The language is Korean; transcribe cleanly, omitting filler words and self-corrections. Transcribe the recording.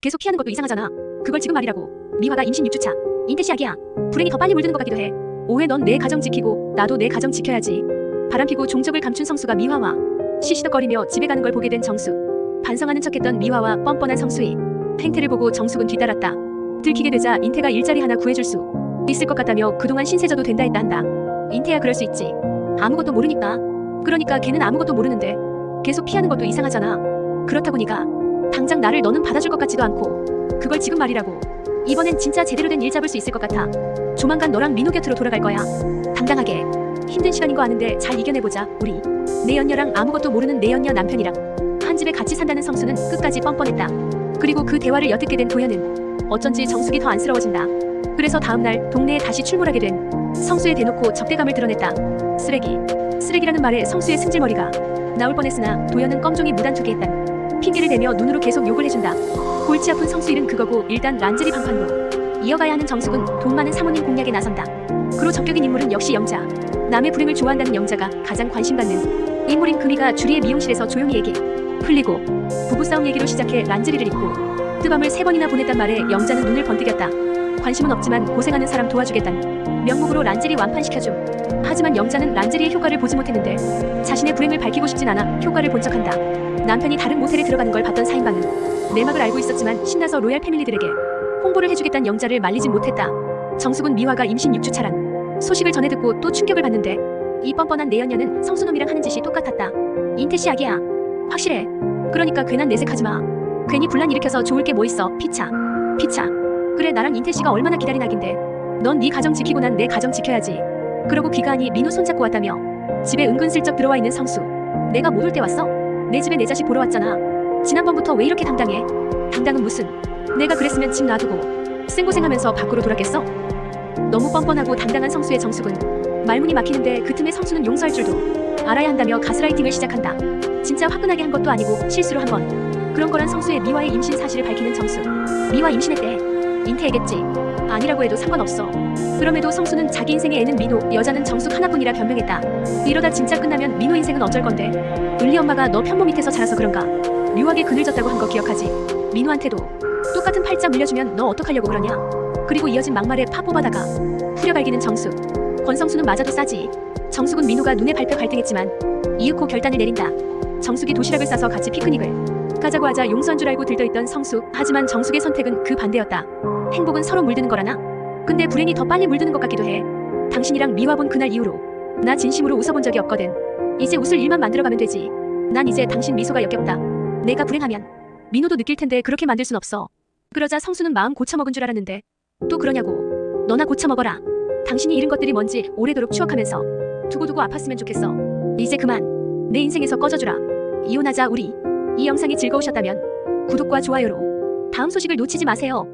계속 피하는 것도 이상하잖아. 그걸 지금 말이라고. 미화가 임신 6주차. 인태시 약이야. 불행이 더 빨리 물드는 것 같기도 해. 오해 넌 내 가정 지키고 나도 내 가정 지켜야지. 바람피고 종적을 감춘 성수가 미화와 시시덕거리며 집에 가는 걸 보게 된 정수. 반성하는 척했던 미화와 뻔뻔한 성수의 행태를 보고 정숙은 뒤따랐다. 들키게 되자 인태가 일자리 하나 구해줄 수 있을 것 같다며 그동안 신세져도 된다 했다 한다. 인태야 그럴 수 있지. 아무것도 모르니까. 그러니까 걔는 아무것도 모르는데 계속 피하는 것도 이상하잖아. 그렇다고 니가 당장 나를 너는 받아줄 것 같지도 않고 그걸 지금 말이라고. 이번엔 진짜 제대로 된 일 잡을 수 있을 것 같아. 조만간 너랑 민호 곁으로 돌아갈 거야. 당당하게. 힘든 시간인 거 아는데 잘 이겨내보자 우리. 내 연녀랑 아무것도 모르는 내 연녀 남편이랑 한 집에 같이 산다는 성수는 끝까지 뻔뻔했다. 그리고 그 대화를 엿듣게 된 도현은 어쩐지 정숙이 더 안쓰러워진다. 그래서 다음날 동네에 다시 출몰하게 된 성수에 대놓고 적대감을 드러냈다. 쓰레기라는 말에 성수의 승질머리가 나올 뻔했으나 도현은 껌종이 무단투기했단 핑계를 대며 눈으로 계속 욕을 해준다. 골치 아픈 성수 일은 그거고 일단 란제리 방판으로 이어가야 하는 정숙은 돈 많은 사모님 공략에 나선다. 그로 적격인 인물은 역시 영자. 남의 불행을 좋아한다는 영자가 가장 관심받는 인물인 금이가 주리의 미용실에서 조용히 얘기 풀리고 부부싸움 얘기로 시작해 란제리를 입고 뜨밤을 3번이나 보냈단 말에 영자는 눈을 번뜩였다. 관심은 없지만 고생하는 사람 도와주겠단 명목으로 란제리 완판시켜줌. 하지만 영자는 란제리의 효과를 보지 못했는데 자신의 불행을 밝히고 싶진 않아 효과를 본 척한다. 남편이 다른 모텔에 들어가는 걸 봤던 사인방은 내막을 알고 있었지만 신나서 로얄 패밀리들에게 홍보를 해주겠다는 영자를 말리진 못했다. 정숙은 미화가 임신 6주차란 소식을 전해 듣고 또 충격을 받는데 이 뻔뻔한 내연녀는 성수놈이랑 하는 짓이 똑같았다. 인태씨 약이야. 확실해. 그러니까 괜한 내색하지 마. 괜히 분란 일으켜서 좋을 게 뭐 있어. 피차. 그래 나랑 인태씨가 얼마나 기다린 악인데. 넌 네 가정 지키고 난 내 가정 지켜야지. 그러고 귀가하니 민호 손잡고 왔다며. 집에 은근슬쩍 들어와 있는 성수. 내가 못 올 때 왔어? 내 집에 내 자식 보러 왔잖아. 지난번부터 왜 이렇게 당당해? 당당은 무슨. 내가 그랬으면 집 놔두고 생고생하면서 밖으로 돌았겠어? 너무 뻔뻔하고 당당한 성수의 정숙은 말문이 막히는데 그 틈에 성수는 용서할 줄도 알아야 한다며 가스라이팅을 시작한다. 진짜 화끈하게 한 것도 아니고 실수로 한 번. 그런 거란 성수의 미화의 임신 사실을 밝히는 정수. 미화 임신했대. 인태애겠지. 아니라고 해도 상관없어. 그럼에도 성수는 자기 인생의 애는 민호, 여자는 정숙 하나뿐이라 변명했다. 이러다 진짜 끝나면 민호 인생은 어쩔 건데. 을리 엄마가 너 편모 밑에서 자라서 그런가. 묘하게 그늘졌다고 한 거 기억하지? 민호한테도 똑같은 팔자 물려주면 너 어떡하려고 그러냐. 그리고 이어진 막말에 파 뽑아다가 후려갈기는 정숙. 권성수는 맞아도 싸지. 정숙은 민호가 눈에 밟혀 갈등했지만 이윽고 결단을 내린다. 정숙이 도시락을 싸서 같이 피크닉을 가자고 하자 용서한 줄 알고 들떠있던 성숙. 하지만 정숙의 선택은 그 반대였다. 행복은 서로 물드는 거라나? 근데 불행이 더 빨리 물드는 것 같기도 해. 당신이랑 미화 본 그날 이후로 나 진심으로 웃어본 적이 없거든. 이제 웃을 일만 만들어가면 되지. 난 이제 당신 미소가 역겹다. 내가 불행하면 민호도 느낄 텐데 그렇게 만들 순 없어. 그러자 성수는 마음 고쳐먹은 줄 알았는데 또 그러냐고. 너나 고쳐먹어라. 당신이 잃은 것들이 뭔지 오래도록 추억하면서 두고두고 아팠으면 좋겠어. 이제 그만 내 인생에서 꺼져주라. 이혼하자 우리. 이 영상이 즐거우셨다면 구독과 좋아요로 다음 소식을 놓치지 마세요.